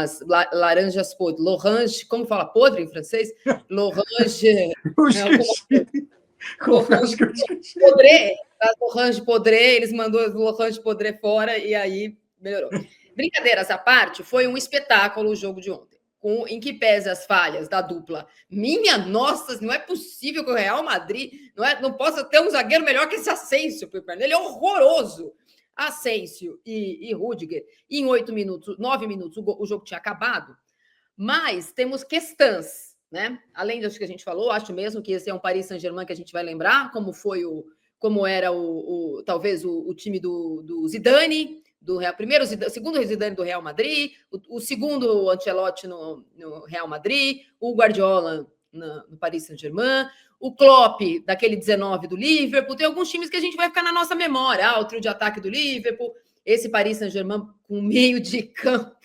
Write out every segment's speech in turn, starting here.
as laranjas podres, l'orange, como fala podre em francês? L'orange... Eu esqueci. Confesso que eu esqueci. Podre, as l'orange podre, eles mandou as l'orange podre fora e aí melhorou. Brincadeiras à parte, foi um espetáculo o jogo de ontem, em que pese as falhas da dupla. Minha nossa, não é possível que o Real Madrid não possa ter um zagueiro melhor que esse Asensio, ele é horroroso. Asensio e Rudiger, em 8 minutos, 9 minutos, o jogo tinha acabado, mas temos questões, né? Além disso que a gente falou, acho mesmo que esse é um Paris Saint-Germain que a gente vai lembrar, como era talvez o time do Zidane, segundo Zidane do Real Madrid, o segundo Ancelotti no Real Madrid, o Guardiola no Paris Saint-Germain, o Klopp daquele 19 do Liverpool. Tem alguns times que a gente vai ficar na nossa memória, o trio de ataque do Liverpool, esse Paris Saint-Germain com meio de campo.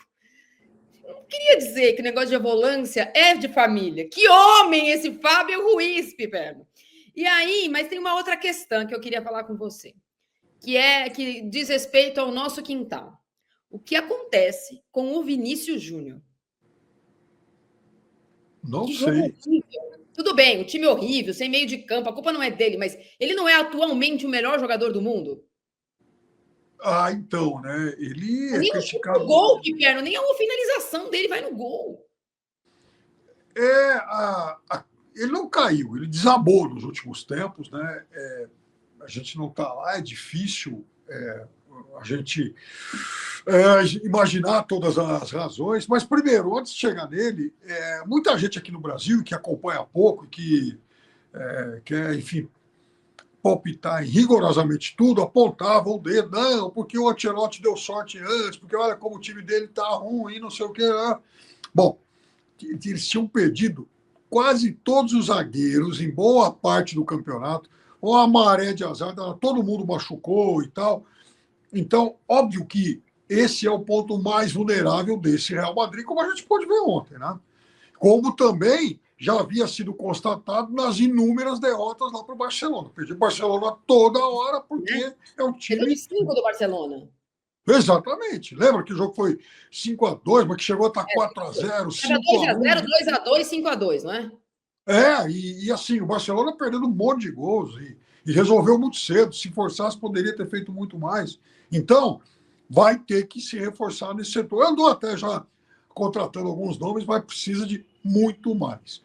Não queria dizer que o negócio de volância é de família. Que homem esse Fábio Ruiz, Piperno. E aí, mas tem uma outra questão que eu queria falar com você, que diz respeito ao nosso quintal. O que acontece com o Vinícius Júnior? Não sei. Tudo bem, o time é horrível, sem meio de campo, a culpa não é dele, mas ele não é atualmente o melhor jogador do mundo? Então, né? Ele é nem criticado. O gol, Piperno, nem a finalização dele vai no gol. Ele não caiu, ele desabou nos últimos tempos, né? A gente não está lá, é difícil a gente imaginar todas as razões, mas primeiro, antes de chegar nele, muita gente aqui no Brasil que acompanha pouco e que quer, enfim, palpitar em rigorosamente tudo, apontava o dedo, não, porque o Ancelotti deu sorte antes, porque olha como o time dele está ruim, não sei o quê. Bom, eles tinham perdido quase todos os zagueiros em boa parte do campeonato, uma maré de azar, todo mundo machucou e tal. Então, óbvio que esse é o ponto mais vulnerável desse Real Madrid, como a gente pôde ver ontem, né? Como também já havia sido constatado nas inúmeras derrotas lá para o Barcelona. Perdi o Barcelona toda hora, porque é um time... Perdeu de 5 do Barcelona. Exatamente. Lembra que o jogo foi 5-2, mas que chegou a estar 4-0, 5-1. 2-2, 5-2, não é? E assim, o Barcelona perdendo um monte de gols e resolveu muito cedo. Se forçasse, poderia ter feito muito mais. Então, vai ter que se reforçar nesse setor. Eu andou até já contratando alguns nomes, mas precisa de muito mais.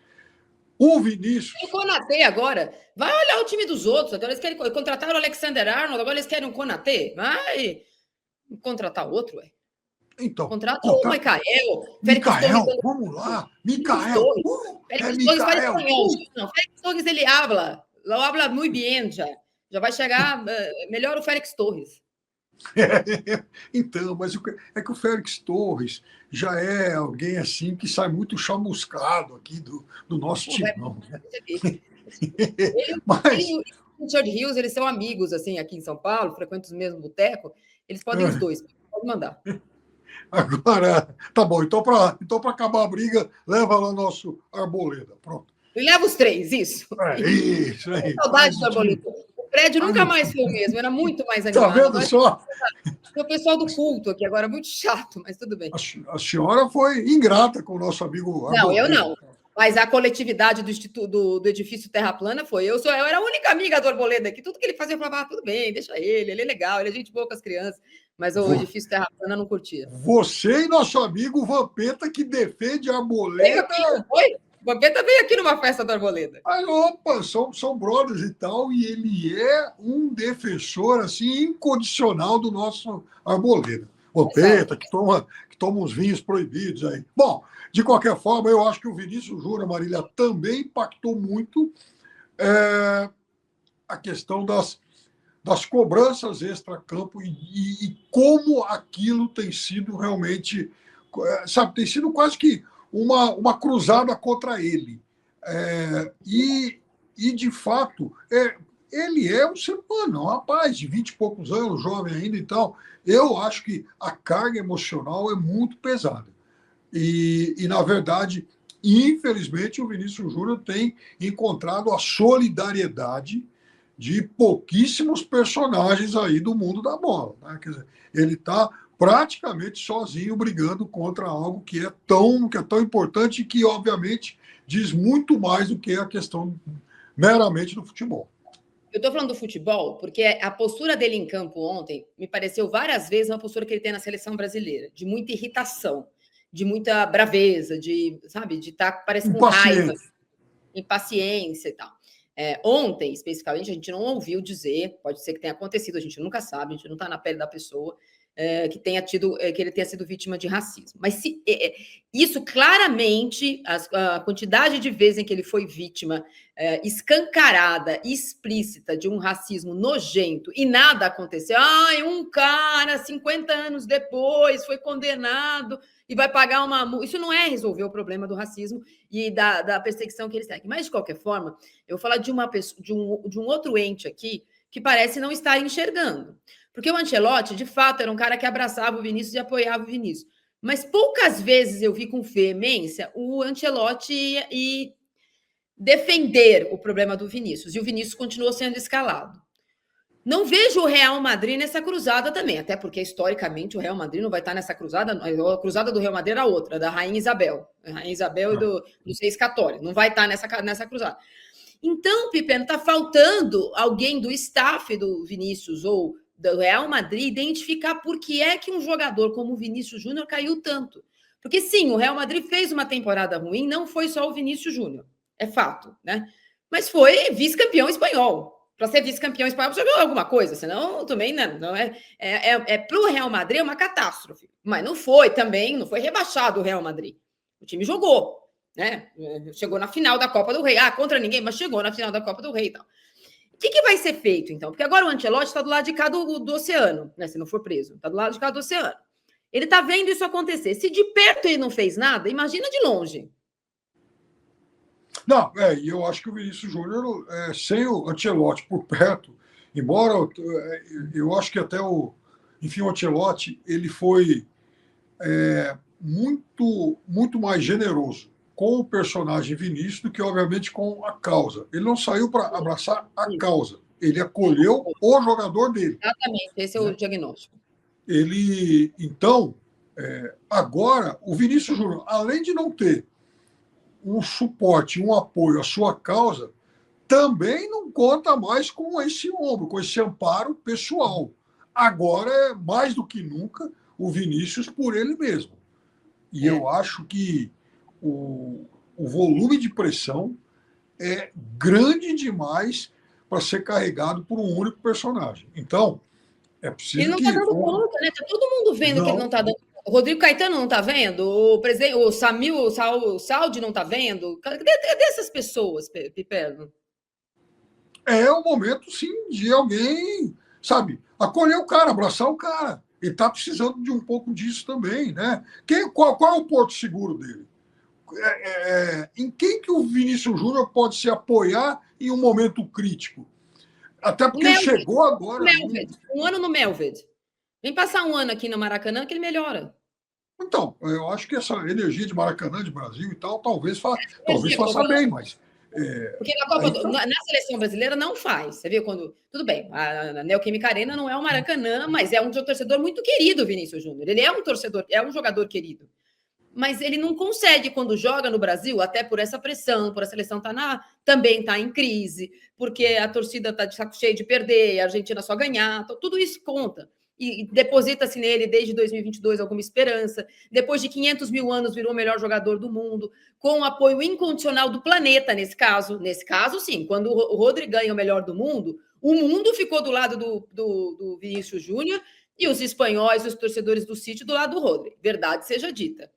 O Vinícius... Tem o Konaté agora. Vai olhar o time dos outros. Agora eles querem contratar o Alexander Arnold, agora eles querem um Konaté. Vai contratar outro, ué. Então, contrata o Michael. Vamos lá. Michael. Félix Torres fala espanhol. Não, Félix Torres, ele habla muito bem já. Já vai chegar melhor o Félix Torres. Então, mas é que o Félix Torres já é alguém assim que sai muito chamuscado aqui do nosso time. Ele e o Richard Rios, eles são amigos assim aqui em São Paulo, frequentam os mesmos botecos. Eles podem os dois, pode mandar. Agora, tá bom. Então, para acabar a briga, leva lá o nosso Arboleda. Pronto. E leva os 3, isso. Isso aí. Saudade do Arboleda. O prédio nunca mais foi o mesmo, era muito mais animado. Tá vendo só? O pessoal do culto aqui agora, muito chato, mas tudo bem. A senhora foi ingrata com o nosso amigo Arboleda. Não, eu não. Mas a coletividade do edifício Terra Plana foi. Eu era a única amiga do Arboleda aqui. Tudo que ele fazia, eu falava, tudo bem, deixa ele é legal, ele é gente boa com as crianças. Mas o edifício Terra Plana não curtia. Você e nosso amigo Vampeta, que defende a Arboleda. Foi? O Vampeta veio aqui numa festa do Arboleda. Opa, são brothers e tal, e ele é um defensor assim, incondicional do nosso Arboleda. Vampeta, que toma uns vinhos proibidos aí. Bom, de qualquer forma, eu acho que o Vinícius Júnior, Marília, também impactou muito a questão das cobranças extra-campo e como aquilo tem sido realmente, sabe, tem sido quase que uma cruzada contra ele. E de fato, ele é um ser humano, um rapaz de 20 e poucos anos, jovem ainda e tal. Eu acho que a carga emocional é muito pesada. E na verdade, infelizmente, o Vinícius Júnior tem encontrado a solidariedade de pouquíssimos personagens aí do mundo da bola, né? Quer dizer, ele está praticamente sozinho brigando contra algo que é tão importante e que, obviamente, diz muito mais do que a questão meramente do futebol. Eu estou falando do futebol porque a postura dele em campo ontem me pareceu várias vezes uma postura que ele tem na seleção brasileira, de muita irritação, de muita braveza, sabe, de estar, parece, com raiva, impaciência e tal. Ontem, especificamente, a gente não ouviu dizer, pode ser que tenha acontecido, a gente nunca sabe, a gente não está na pele da pessoa, que ele tenha sido vítima de racismo. Mas isso claramente, a quantidade de vezes em que ele foi vítima escancarada, explícita de um racismo nojento e nada aconteceu. Um cara, 50 anos depois, foi condenado e vai pagar uma multa. Isso não é resolver o problema do racismo e da perseguição que eles têm. Mas, de qualquer forma, eu vou falar de um outro ente aqui que parece não estar enxergando. Porque o Ancelotti, de fato, era um cara que abraçava o Vinícius e apoiava o Vinícius. Mas poucas vezes eu vi com veemência o Ancelotti defender o problema do Vinícius. E o Vinícius continuou sendo escalado. Não vejo o Real Madrid nessa cruzada também, até porque, historicamente, o Real Madrid não vai estar nessa cruzada. A cruzada do Real Madrid era outra, da Rainha Isabel. A Rainha Isabel e dos Reis Católicos. Não vai estar nessa cruzada. Então, Pipeno, está faltando alguém do staff do Vinícius ou do Real Madrid identificar por que é que um jogador como o Vinícius Júnior caiu tanto. Porque, sim, o Real Madrid fez uma temporada ruim, não foi só o Vinícius Júnior, é fato, né? Mas foi vice-campeão espanhol. Para ser vice-campeão espanhol, você ganhou alguma coisa, senão também não é. Para o Real Madrid é uma catástrofe. Mas não foi também, não foi rebaixado o Real Madrid. O time jogou, né? Chegou na final da Copa do Rei. Contra ninguém, mas chegou na final da Copa do Rei e tal. O que vai ser feito, então? Porque agora o Ancelotti está do lado de cá do oceano, né? Se não for preso, está do lado de cá do oceano. Ele está vendo isso acontecer. Se de perto ele não fez nada, imagina de longe. Não, eu acho que o Vinícius Júnior, sem o Ancelotti por perto, embora eu acho que até o Ancelotti, ele foi muito mais generoso com o personagem Vinícius do que, obviamente, com a causa. Ele não saiu para abraçar a causa, ele acolheu o jogador dele. Exatamente, esse é o diagnóstico. Então, agora, o Vinícius Júnior, além de não ter um suporte, um apoio à sua causa, também não conta mais com esse ombro, com esse amparo pessoal. Agora, é mais do que nunca, o Vinícius por ele mesmo. E eu acho que o volume de pressão é grande demais para ser carregado por um único personagem. Então, é preciso. Ele não está dando conta, né? Está todo mundo vendo que ele não está dando. O Rodrigo Caetano não está vendo? O Saldi não está vendo? Cadê essas pessoas, Piperno? É o momento, sim, de alguém, sabe, acolher o cara, abraçar o cara. Ele está precisando de um pouco disso também, né? Qual é o porto seguro dele? Em quem que o Vinícius Júnior pode se apoiar em um momento crítico? Até porque ele chegou agora. Um ano no Melved. Vem passar um ano aqui no Maracanã que ele melhora. Então, eu acho que essa energia de Maracanã, de Brasil e tal, talvez faça bem, mas... Porque na seleção brasileira não faz. Você viu quando... Tudo bem, a Neoquímica Arena não é o Maracanã, mas é um torcedor muito querido, Vinícius Júnior. Ele é um torcedor, é um jogador querido. Mas ele não consegue, quando joga no Brasil, até por essa pressão, por a seleção também está em crise, porque a torcida está de saco cheio de perder, a Argentina só ganhar, então, tudo isso conta. E deposita-se nele, desde 2022, alguma esperança. Depois de 500 mil anos, virou o melhor jogador do mundo, com o apoio incondicional do planeta, nesse caso. Nesse caso, sim, quando o Rodrigo ganha o melhor do mundo, o mundo ficou do lado do Vinícius Júnior e os espanhóis, os torcedores do City, do lado do Rodrigo. Verdade seja dita.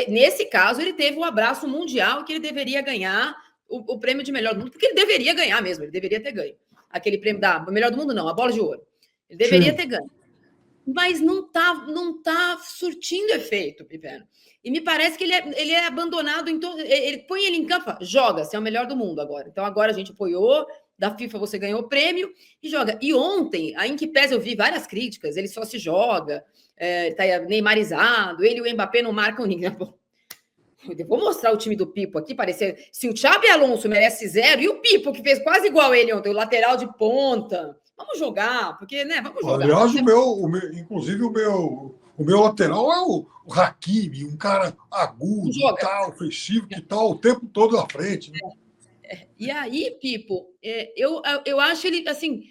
Nesse caso, ele teve um abraço mundial que ele deveria ganhar o prêmio de melhor do mundo, porque ele deveria ganhar mesmo, ele deveria ter ganho. Aquele prêmio da melhor do mundo, não, a bola de ouro. Ele deveria ter ganho. Mas não tá surtindo efeito, Piperno. E me parece que ele é abandonado em todo. Ele põe ele em campo, joga, você é o melhor do mundo agora. Então agora a gente apoiou, da FIFA você ganhou o prêmio e joga. E ontem, em que pese eu vi várias críticas, ele só se joga, tá neymarizado, ele e o Mbappé não marcam ninguém. Eu vou mostrar o time do Pipo aqui, parecer. Se o Xabi Alonso merece 0, e o Pipo, que fez quase igual ele ontem, o lateral de ponta. Vamos jogar, porque, né? Vamos jogar. Aliás, inclusive o meu lateral é o Hakimi, um cara agudo, tal, ofensivo, que está o tempo todo à frente. Né? E aí, Pipo, eu acho ele assim.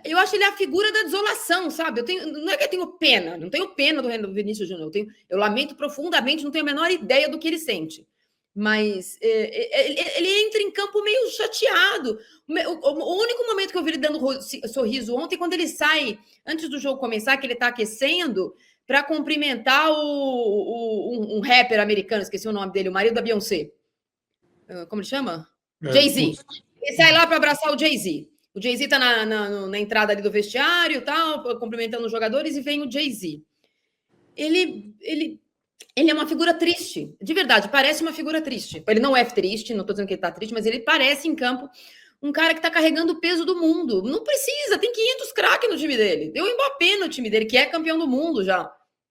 Eu acho ele a figura da desolação, sabe? Não é que eu tenho pena, não tenho pena do Vinícius Júnior. Eu lamento profundamente, não tenho a menor ideia do que ele sente. Mas ele entra em campo meio chateado. O único momento que eu vi ele dando sorriso ontem é quando ele sai, antes do jogo começar, que ele está aquecendo, para cumprimentar um rapper americano, esqueci o nome dele, o marido da Beyoncé. Como ele chama? Jay-Z. Ele sai lá para abraçar o Jay-Z. O Jay-Z está na entrada ali do vestiário, tal, cumprimentando os jogadores, e vem o Jay-Z. Ele é uma figura triste, de verdade, parece uma figura triste. Ele não é triste, não estou dizendo que ele está triste, mas ele parece em campo um cara que está carregando o peso do mundo. Não precisa, tem 500 craques no time dele. Deu o Mbappé no time dele, que é campeão do mundo já.